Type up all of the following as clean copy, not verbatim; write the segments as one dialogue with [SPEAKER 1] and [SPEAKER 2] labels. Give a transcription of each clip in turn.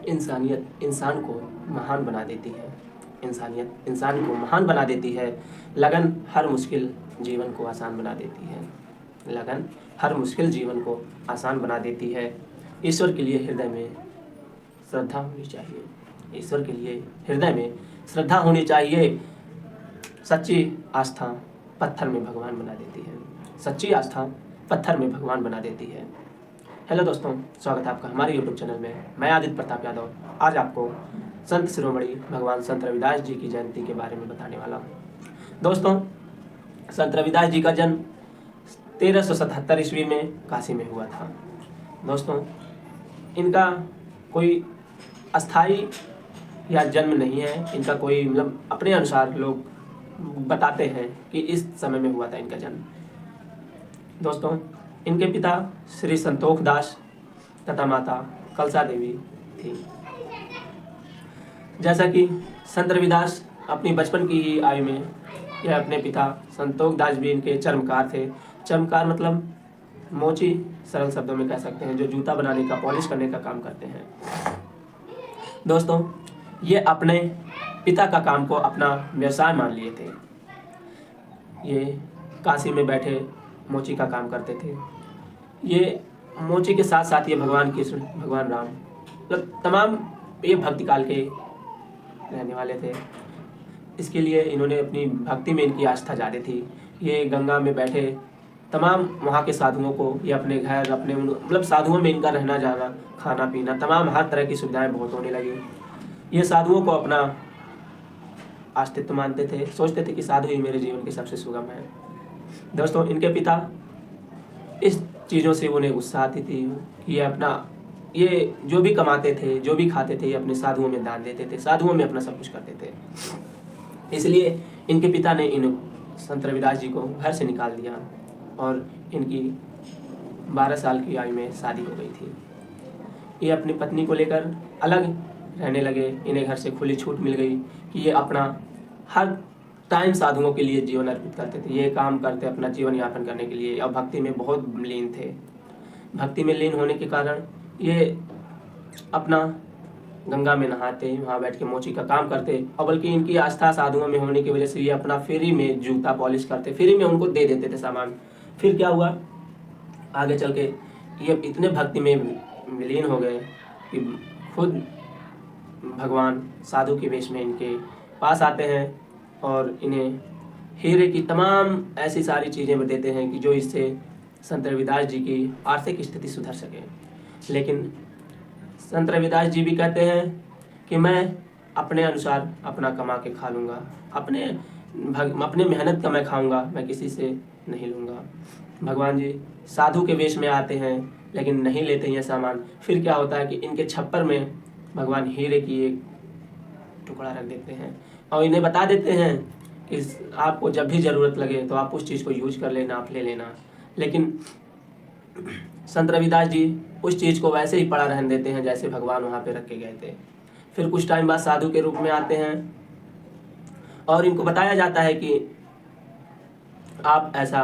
[SPEAKER 1] इंसानियत इंसान को महान बना देती है। इंसानियत इंसान को महान बना देती है। लगन हर मुश्किल जीवन को आसान बना देती है। लगन हर मुश्किल जीवन को आसान बना देती है। ईश्वर के लिए हृदय में श्रद्धा होनी चाहिए। ईश्वर के लिए हृदय में श्रद्धा होनी चाहिए। सच्ची आस्था पत्थर में भगवान बना देती है। सच्ची आस्था पत्थर में भगवान बना देती है। हेलो दोस्तों, स्वागत है आपका हमारे यूट्यूब चैनल में। मैं आदित्य प्रताप यादव आज आपको संत शिरोमणि भगवान संत रविदास जी की जयंती के बारे में बताने वाला हूँ। दोस्तों, संत रविदास जी का जन्म 1377 ईस्वी में काशी में हुआ था। दोस्तों, इनका कोई अस्थाई या जन्म नहीं है। इनका कोई अपने अनुसार लोग बताते हैं कि इस समय में हुआ था इनका जन्म। दोस्तों, इनके पिता श्री संतोख दास तथा माता कलसा देवी थी। जैसा कि संत रविदास अपनी बचपन की ही आयु में यह अपने पिता संतोख दास भी इनके चर्मकार थे। चर्मकार मतलब मोची, सरल शब्दों में कह सकते हैं, जो जूता बनाने का, पॉलिश करने का काम करते हैं। दोस्तों, ये अपने पिता का काम को अपना व्यवसाय मान लिए थे। ये काशी में बैठे मोची का काम करते थे। ये मोची के साथ साथ ये भगवान कृष्ण, भगवान राम, तमाम ये भक्ति काल के रहने वाले थे। इसके लिए इन्होंने अपनी भक्ति में इनकी आस्था ज़्यादा थी। ये गंगा में बैठे तमाम वहाँ के साधुओं को, ये अपने घर, अपने साधुओं में इनका रहना जाना, खाना पीना, तमाम हर तरह की सुविधाएं बहुत होने लगी। ये साधुओं को अपना अस्तित्व मानते थे, सोचते थे कि साधु ही मेरे जीवन के सबसे सुगम है। दोस्तों, इनके पिता इस चीज़ों से उन्हें गुस्सा आती थी कि ये जो भी कमाते थे, जो भी खाते थे, ये अपने साधुओं में दान देते थे, साधुओं में अपना सब कुछ करते थे। इसलिए इनके पिता ने इन संत रविदास जी को घर से निकाल दिया और इनकी 12 साल की आयु में शादी हो गई थी। ये अपनी पत्नी को लेकर अलग रहने लगे। इन्हें घर से खुली छूट मिल गई कि ये अपना हर टाइम साधुओं के लिए जीवन अर्पित करते थे। ये काम करते अपना जीवन यापन करने के लिए, और भक्ति में बहुत लीन थे। भक्ति में लीन होने के कारण ये अपना गंगा में नहाते, वहाँ बैठ के मोची का काम करते, और बल्कि इनकी आस्था साधुओं में होने की वजह से ये अपना फ्री में जूता पॉलिश करते, फ्री में उनको दे देते थे सामान। फिर क्या हुआ, आगे चल के ये इतने भक्ति में विलीन हो गए कि खुद भगवान साधु के वेश में इनके पास आते हैं और इन्हें हीरे की तमाम ऐसी सारी चीज़ें देते हैं कि जो इससे संत रविदास जी की आर्थिक स्थिति सुधर सके। लेकिन संत रविदास जी भी कहते हैं कि मैं अपने अनुसार अपना कमा के खा लूँगा, अपने मेहनत का मैं खाऊँगा, मैं किसी से नहीं लूँगा। भगवान जी साधु के वेश में आते हैं लेकिन नहीं लेते हैं सामान। फिर क्या होता है कि इनके छप्पर में भगवान हीरे की एक टुकड़ा रख देते हैं और इन्हें बता देते हैं कि आपको जब भी ज़रूरत लगे तो आप उस चीज़ को यूज कर लेना, आप ले लेना। लेकिन संत रविदास जी उस चीज़ को वैसे ही पड़ा रहने देते हैं जैसे भगवान वहाँ पे रख के गए थे। फिर कुछ टाइम बाद साधु के रूप में आते हैं और इनको बताया जाता है कि आप ऐसा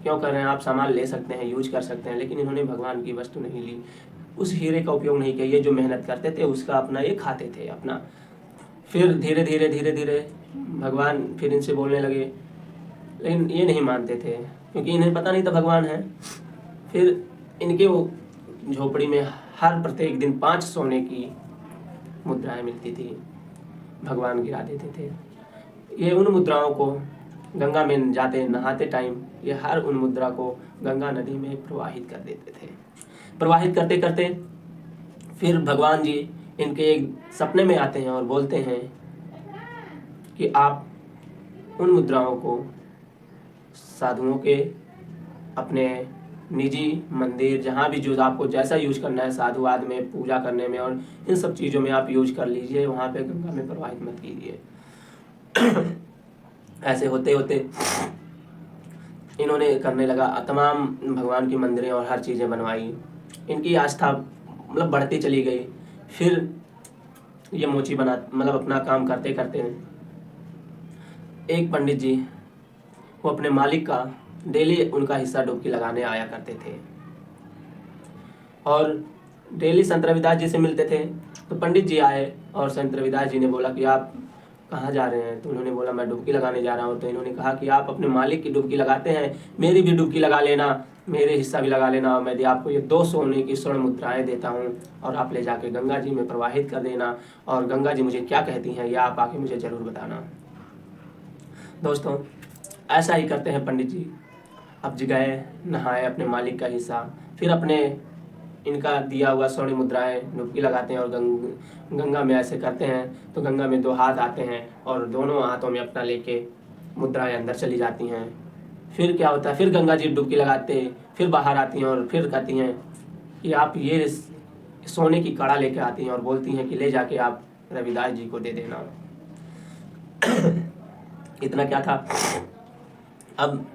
[SPEAKER 1] क्यों कर रहे हैं, आप सामान ले सकते हैं, यूज कर सकते हैं। लेकिन इन्होंने भगवान की वस्तु नहीं ली, उस हीरे का उपयोग नहीं किया। ये जो मेहनत करते थे उसका अपना ये खाते थे अपना। फिर धीरे धीरे भगवान फिर इनसे बोलने लगे, लेकिन ये नहीं मानते थे क्योंकि इन्हें पता नहीं था भगवान है। फिर इनके वो झोपड़ी में हर प्रत्येक दिन 5 सोने की मुद्राएं मिलती थी, भगवान गिरा देते थे। ये उन मुद्राओं को गंगा में जाते नहाते टाइम ये हर उन मुद्रा को गंगा नदी में प्रवाहित कर देते थे। प्रवाहित करते करते फिर भगवान जी इनके एक सपने में आते हैं और बोलते हैं कि आप उन मुद्राओं को साधुओं के अपने निजी मंदिर, जहाँ भी जो आपको जैसा यूज करना है, साधुवाद में, पूजा करने में और इन सब चीज़ों में आप यूज कर लीजिए, वहाँ पे गंगा में प्रवाहित मत कीजिए। ऐसे होते होते इन्होंने करने लगा, तमाम भगवान की मंदिरें और हर चीज़ें बनवाई। इनकी आस्था बढ़ती चली गई। फिर ये मोची बना अपना काम करते करते एक पंडित जी वो अपने मालिक का डेली उनका हिस्सा डुबकी लगाने आया करते थे और डेली संत रविदास जी से मिलते थे तो पंडित जी आए और संत रविदास जी ने बोला कि आप कहाँ जा रहे हैं? तो उन्होंने बोला मैं डुबकी लगाने जा रहा हूँ। तो इन्होंने कहा कि आप अपने मालिक की डुबकी लगाते हैं, मेरी भी डुबकी लगा लेना, मेरे हिस्सा भी लगा लेना, और मैं आपको ये 2 सोने की स्वर्ण मुद्राएं देता हूँ और आप ले जाके गंगा जी में प्रवाहित कर देना, और गंगा जी मुझे क्या कहती हैं ये आप आके मुझे ज़रूर बताना। दोस्तों, ऐसा ही करते हैं पंडित जी। अब जी गए, नहाए, अपने मालिक का हिस्सा, फिर अपने इनका दिया हुआ स्वर्ण मुद्राएं डुबकी लगाते हैं और गंगा में ऐसे करते हैं तो गंगा में 2 हाथ आते हैं और दोनों हाथों में अपना लेके मुद्राएं अंदर चली जाती हैं। फिर क्या होता है, फिर गंगा जी डुबकी लगाते, फिर बाहर आती हैं और फिर कहती हैं कि आप ये सोने की कड़ा लेके आती हैं और बोलती हैं कि ले जाके आप रविदास जी को दे देना। इतना क्या था, अब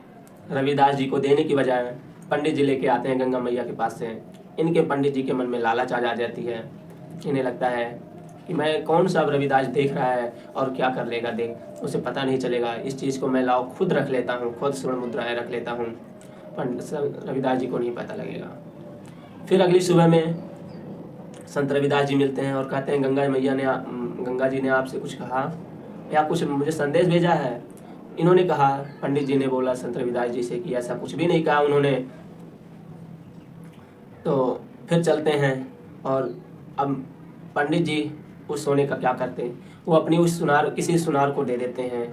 [SPEAKER 1] रविदास जी को देने की बजाय पंडित जी लेके आते हैं गंगा मैया के पास से। इनके पंडित जी के मन में लालच आ जाती है। इन्हें लगता है कि मैं कौन सा अब रविदास देख रहा है और क्या कर लेगा, देख उसे पता नहीं चलेगा, इस चीज़ को मैं लाओ खुद रख लेता हूँ, खुद स्वर्ण मुद्राएं रख लेता हूँ, रविदास जी को नहीं पता लगेगा। फिर अगली सुबह में संत रविदास जी मिलते हैं और कहते हैं गंगा जी ने आपसे कुछ कहा या कुछ मुझे संदेश भेजा है? इन्होंने कहा, पंडित जी ने बोला संत रविदास जी से कि ऐसा कुछ भी नहीं कहा उन्होंने। तो फिर चलते हैं और अब पंडित जी उस सोने का क्या करते हैं, वो अपनी उस किसी सुनार को दे देते हैं।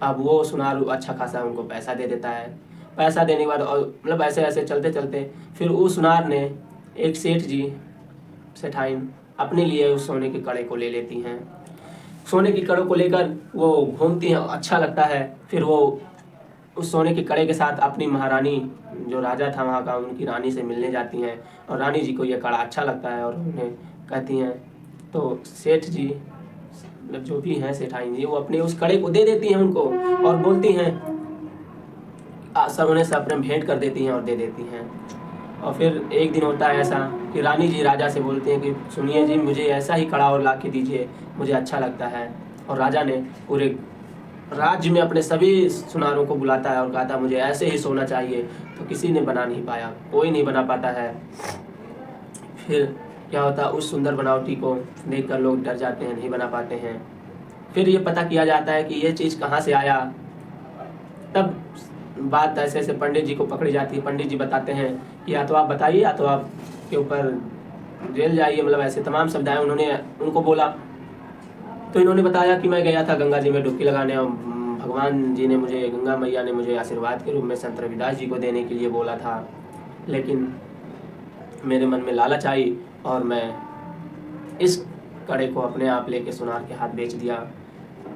[SPEAKER 1] अब वो सुनार अच्छा खासा उनको पैसा दे देता है। पैसा देने के बाद और मतलब ऐसे ऐसे चलते चलते फिर उस सुनार ने एक सेठाइन अपने लिए उस सोने के कड़े को ले लेती हैं। सोने की कड़ों को लेकर वो घूमती हैं, अच्छा लगता है। फिर वो उस सोने के कड़े के साथ अपनी महारानी, जो राजा था वहाँ का, उनकी रानी से मिलने जाती हैं और रानी जी को यह कड़ा अच्छा लगता है और उन्हें कहती हैं। तो सेठ जी, मतलब जो भी हैं सेठाइन जी, वो अपने उस कड़े को दे देती हैं उनको और बोलती हैं, सब उन्हें सब अपने भेंट कर देती हैं और दे देती हैं। और फिर एक दिन होता है ऐसा कि रानी जी राजा से बोलती हैं कि सुनिए जी, मुझे ऐसा ही कड़ा और ला के दीजिए, मुझे अच्छा लगता है। और राजा ने पूरे राज्य में अपने सभी सुनारों को बुलाता है और कहता है मुझे ऐसे ही सोना चाहिए। तो किसी ने बना नहीं पाया, कोई नहीं बना पाता है। फिर क्या होता है, उस सुंदर बनावटी को देखकर लोग डर जाते हैं, नहीं बना पाते हैं। फिर ये पता किया जाता है कि ये चीज़ कहाँ से आया। तब बात ऐसे ऐसे पंडित जी को पकड़ी जाती है। पंडित जी बताते हैं कि या तो आप बताइए या तो आप के ऊपर जेल जाइए, मतलब ऐसे तमाम शब्दाएं उन्होंने उनको बोला। तो इन्होंने बताया कि मैं गया था गंगा जी में डुबकी लगाने और भगवान जी ने मुझे, गंगा मैया ने मुझे आशीर्वाद के रूप में संत रविदास जी को देने के लिए बोला था, लेकिन मेरे मन में लालच आई और मैं इस कड़े को अपने आप लेके सुनार के हाथ बेच दिया।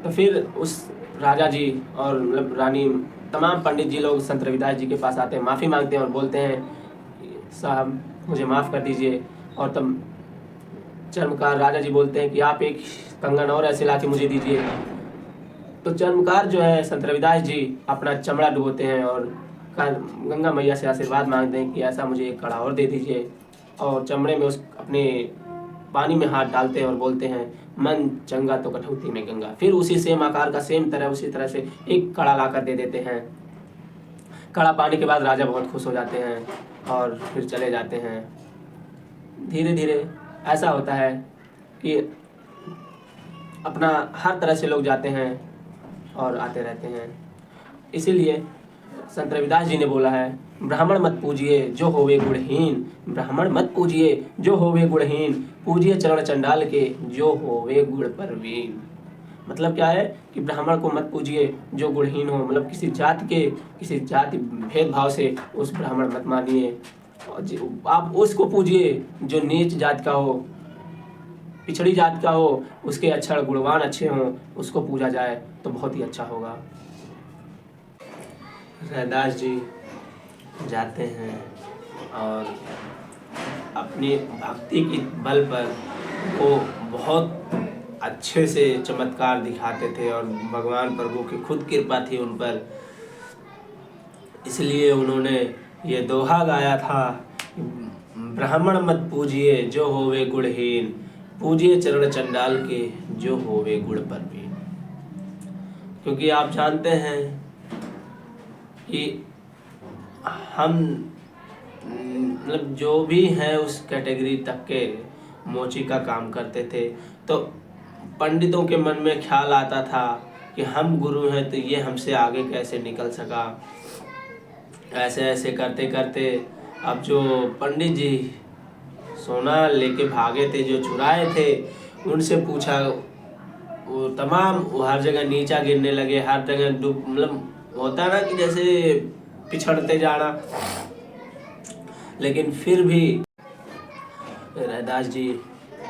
[SPEAKER 1] तो फिर उस राजा जी और मतलब रानी, तमाम पंडित जी लोग संत रविदास जी के पास आते हैं, माफ़ी मांगते हैं और बोलते हैं साहब मुझे माफ़ कर दीजिए। और तब चर्मकार राजा जी बोलते हैं कि आप एक कंगन और ऐसे ला के मुझे दीजिए। तो चर्मकार जो है संत रविदास जी अपना चमड़ा डुबोते हैं और गंगा मैया से आशीर्वाद मांगते हैं कि ऐसा मुझे एक कड़ा और दे दीजिए। और चमड़े में उस अपने पानी में हाथ डालते हैं और बोलते हैं मन चंगा तो कठौती में गंगा। फिर उसी सेम आकार का उसी तरह से एक कड़ा ला कर दे देते हैं। कड़ा पाने के बाद राजा बहुत खुश हो जाते हैं और फिर चले जाते हैं। धीरे धीरे ऐसा होता है कि अपना हर तरह से लोग जाते हैं और आते रहते हैं। इसीलिए संत रविदास जी ने बोला है, ब्राह्मण मत पूजिए जो होवे गुणहीन, ब्राह्मण मत पूजिए जो होवे गुणहीन, पूजिए चरण चंडाल के जो होवे गुण परवीन। मतलब क्या है कि ब्राह्मण को मत पूजिए जो गुणहीन हो, मतलब किसी जाति भेदभाव से उस ब्राह्मण मत मानिए। आप उसको पूजिए जो नीच जात का हो, पिछड़ी जात का हो, उसके अक्षर गुणवान अच्छे हों, उसको पूजा जाए तो बहुत ही अच्छा होगा। रैदास जी जाते हैं और अपनी भक्ति की बल पर वो बहुत अच्छे से चमत्कार दिखाते थे और भगवान प्रभु की खुद कृपा थी उन पर। इसलिए उन्होंने ये दोहा गाया था, ब्राह्मण मत पूजिए जो होवे गुणहीन, पूजिए चरण चंडाल के जो होवे गुण परवीन। क्योंकि आप जानते हैं कि हम मतलब जो भी हैं उस कैटेगरी तक के, मोची का काम करते थे। तो पंडितों के मन में ख्याल आता था कि हम गुरु हैं तो ये हमसे आगे कैसे निकल सका। ऐसे ऐसे करते करते अब जो पंडित जी सोना लेके भागे थे, जो चुराए थे, उनसे पूछा, वो तमाम वो हर जगह नीचा गिरने लगे, हर जगह डूब, मतलब होता ना कि जैसे पिछड़ते जाना। लेकिन फिर भी रैदास जी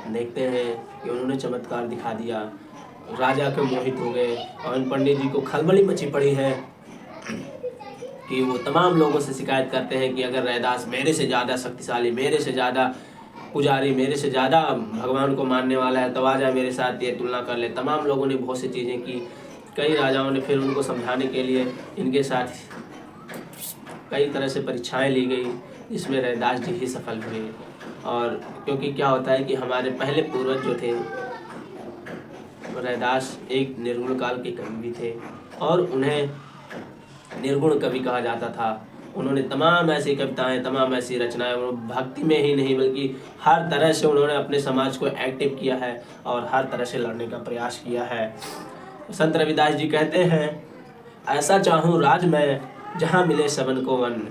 [SPEAKER 1] देखते हैं कि उन्होंने चमत्कार दिखा दिया, राजा के मोहित हो गए। और इन पंडित जी को खलबली मची पड़ी है कि वो तमाम लोगों से शिकायत करते हैं कि अगर रैदास मेरे से ज़्यादा शक्तिशाली, मेरे से ज़्यादा पुजारी, मेरे से ज़्यादा भगवान को मानने वाला है तो आ जाए मेरे साथ, ये तुलना कर ले। तमाम लोगों ने बहुत सी चीज़ें की। कई राजाओं ने फिर उनको समझाने के लिए इनके साथ कई तरह से परीक्षाएं ली गई, जिसमें रैदास जी ही सफल हुए। और क्योंकि क्या होता है कि हमारे पहले पूर्वज जो थे, रैदास एक निर्गुण काल के कवि भी थे और उन्हें निर्गुण कवि कहा जाता था। उन्होंने तमाम ऐसी कविताएं, तमाम ऐसी रचनाएं, भक्ति में ही नहीं बल्कि हर तरह से उन्होंने अपने समाज को एक्टिव किया है और हर तरह से लड़ने का प्रयास किया है। संत रविदास जी कहते हैं, ऐसा चाहूँ राज मैं जहाँ मिले सबन को अन्न।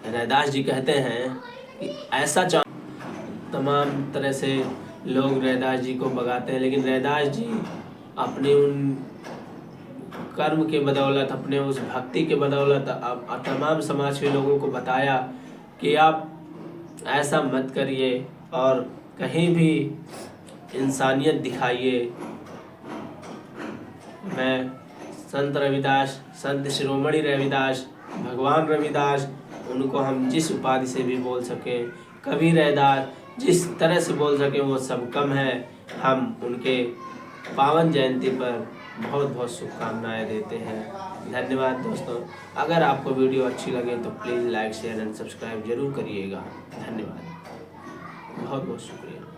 [SPEAKER 1] रैदास जी कहते हैं कि ऐसा तमाम तरह से लोग रैदास जी को भगाते हैं, लेकिन रैदास जी अपने उन कर्म के बदौलत, अपने उस भक्ति के बदौलत अब तमाम समाज के लोगों को बताया कि आप ऐसा मत करिए और कहीं भी इंसानियत दिखाइए। मैं संत रविदास, संत शिरोमणि रविदास, भगवान रविदास, उनको हम जिस उपाधि से भी बोल सकें, कवि रैदास, जिस तरह से बोल सकें वो सब कम है। हम उनके पावन जयंती पर बहुत बहुत शुभकामनाएं देते हैं। धन्यवाद दोस्तों। अगर आपको वीडियो अच्छी लगे तो please like, share and subscribe जरूर करिएगा। धन्यवाद, बहुत बहुत शुक्रिया।